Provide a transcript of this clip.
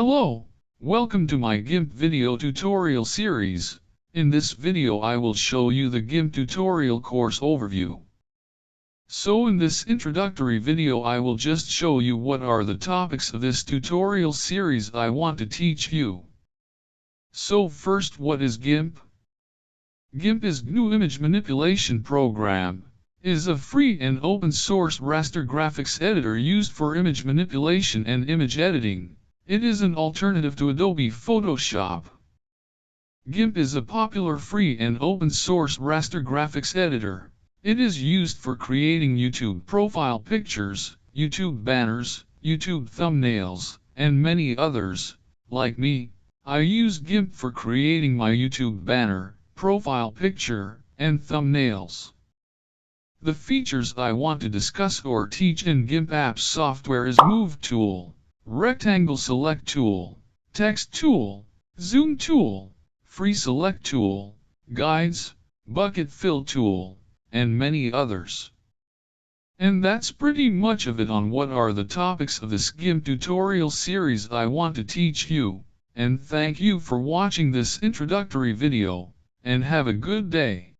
Hello, welcome to my Gimp video tutorial series. In this video I will show you the Gimp tutorial course overview. So in this introductory video I will just show you what are the topics of this tutorial series I want to teach you. So first, what is Gimp? Gimp is GNU Image Manipulation Program. It is a free and open source raster graphics editor used for image manipulation and image editing. It is an alternative to Adobe Photoshop. Gimp is a popular free and open source raster graphics editor. It is used for creating YouTube profile pictures, YouTube banners, YouTube thumbnails, and many others. Like me, I use Gimp for creating my YouTube banner, profile picture, and thumbnails. The features I want to discuss or teach in Gimp apps software is Move Tool, Rectangle Select Tool, Text Tool, Zoom Tool, Free Select Tool, Guides, Bucket Fill Tool, and many others. And that's pretty much of it on what are the topics of this Gimp tutorial series I want to teach you, and thank you for watching this introductory video, and have a good day.